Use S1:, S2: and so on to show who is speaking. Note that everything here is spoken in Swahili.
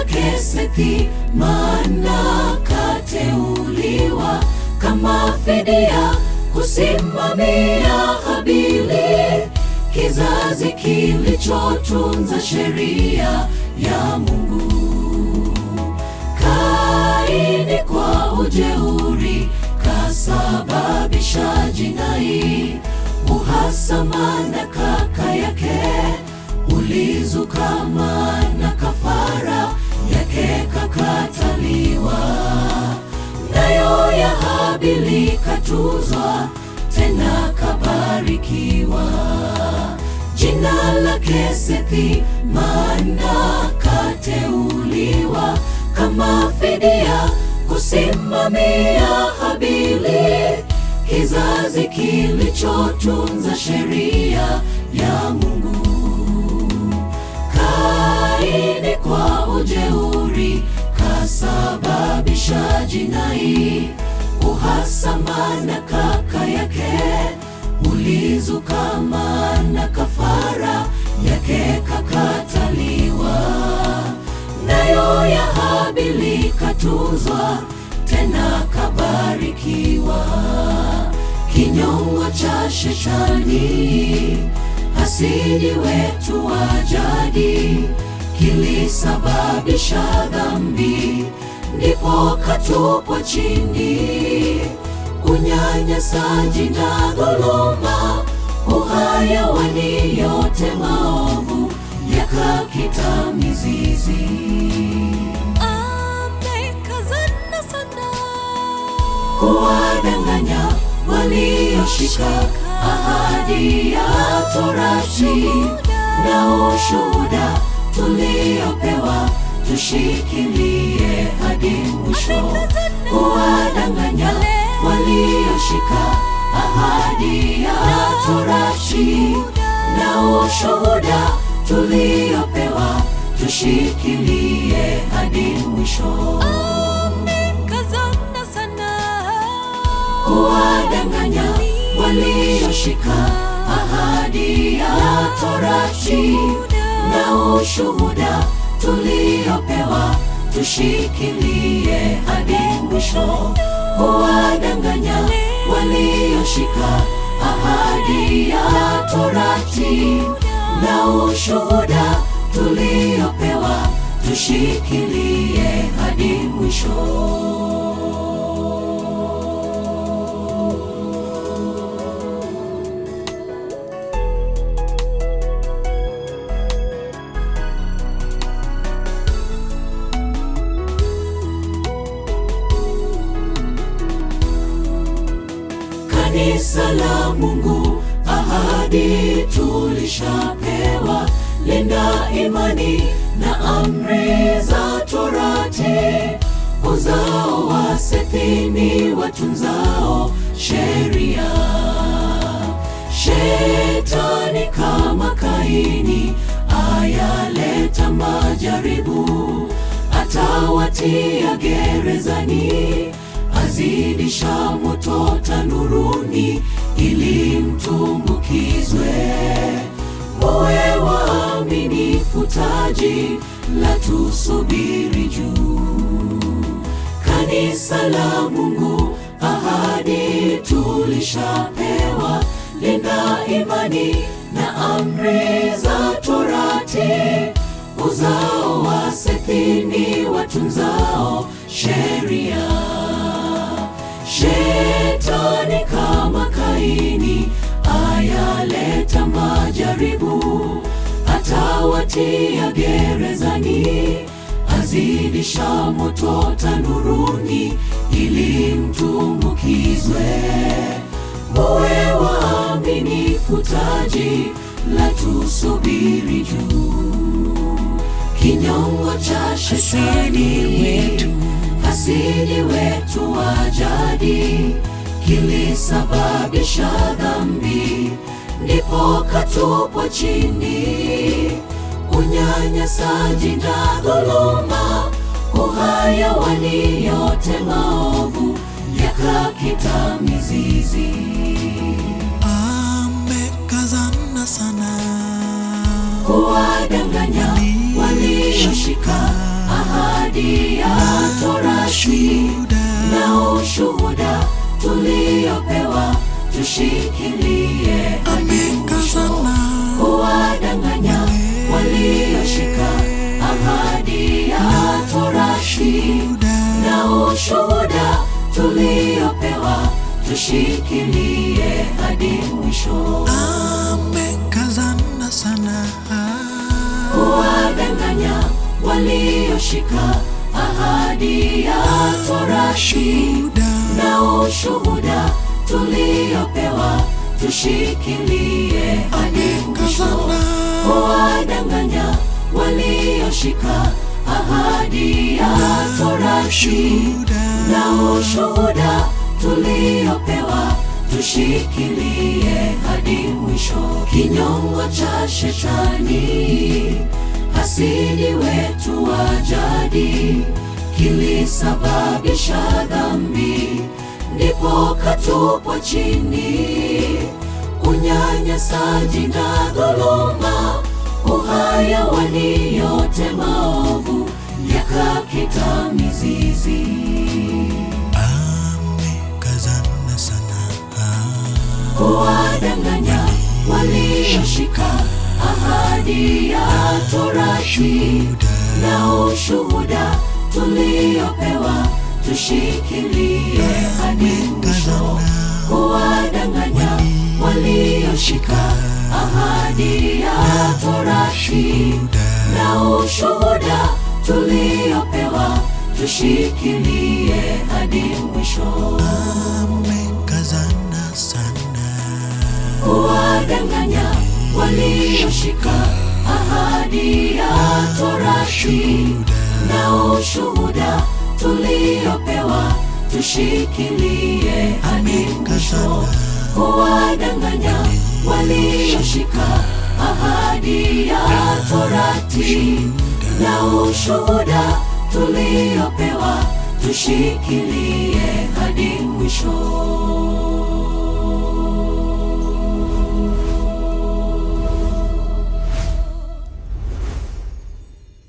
S1: lake Sethi, maana kateuliwa kama fidia kusimamia Habili, kizazi kilichotunza sheria ya Mungu. Kaini kwa ujeuri kasababisha jinai, uhasama na kaka yake ulizuka, maana kafara yake kakataliwa. Nayo ya Habili katuzwa, tena kabarikiwa. Jina lake Sethi, maana kateuliwa kama fidia kusimamia Habili, kizazi kilichotunza sheria ya Mungu. Kaini kwa ujeuri kasababisha jinai, uhasama na kaka yake ulizuka, maana kafara yake kakataliwa. Nayo ya Habili katuzwa, tena kabarikiwa. Kinyongo cha Shetani, hasidi wetu wa jadi, kilisababisha dhambi, ndipo katupwa chini. Unyanyasaji na dhuluma, uhayawani, yote maovu yakakita mizizi.
S2: Amekazana sana
S1: kuwadanganya walioshika ahadi ya Torati na ushuhuda tuliopewa, tushikilie hadi mwisho. Kuwadanganya walioshika ahadi ya Torati na ushuhuda tuliopewa, tushikilie hadi mwisho.
S2: Amekazana sana
S1: kuwadanganya walioshika ahadi ya Torati na ushuhuda tuliopewa, tushikilie hadi mwisho. Kuwadanganya walioshika ahadi ya Torati na ushuhuda tuliopewa, tushikilie hadi mwisho. Kanisa la Mungu, ahadi tulishapewa, linda imani na amri za Torati. Uzao wa Sethi ni watunzao sheria. Shetani kama Kaini ayaleta majaribu, atawatia gerezani, azidisha moto tanuruni ili mtumbukizwe. Mowe waaminifu, taji la tusubiri juu. Kanisa la Mungu, ahadi tulishapewa, linda imani na amri za Torati. Uzao wa Sethi ni watunzao sheria. Shetani kama Kaini ayaleta majaribu, atawatia gerezani, azidisha moto tanuruni ili mtumbukizwe. Mowe waaminifu, taji la tusubiri juu. Kinyongo cha Shetani, hasidi wetu wa jadi, kilisababisha dhambi, ndipo katupwa chini. Unyanyasaji na dhuluma, uhayawani, yote maovu yakakita mizizi.
S2: Amekazana sana
S1: kuwadanganya walioshika ahadi ahadi ya Torati na ushuhuda tuliopewa, tushikilie hadi mwisho. Kuwadanganya walioshika ahadi ya Torati na ushuhuda tuliopewa, tushikilie hadi mwisho.
S2: Amekazana sana.
S1: Kuwadanganya walioshika ahadi ya Torati na ushuhuda tuliopewa, tushikilie hadi mwisho. Kuwadanganya walioshika ahadi ya Torati na ushuhuda tuliopewa, tushikilie hadi mwisho. Kinyongo cha Shetani, hasidi wetu wa jadi, kilisababisha dhambi, ndipo katupwa chini. Unyanyasaji na dhuluma, uhayawani, yote maovu yakakita mizizi.
S2: Amekazana sana.
S1: Kuwadanganya walioshika ahadi ya Torati na ushuhuda tuliopewa, tushikilie hadi mwisho. Kuwadanganya walioshika ahadi ya Torati na ushuhuda tuliopewa, tushikilie hadi mwisho.
S2: Amekazana sana.
S1: Kuwadanganya walioshika ahadi ya Torati na ushuhuda tuliopewa, tushikilie hadi mwisho. Kuwadanganya walioshika ahadi ya Torati na ushuhuda tuliopewa, tushikilie hadi mwisho.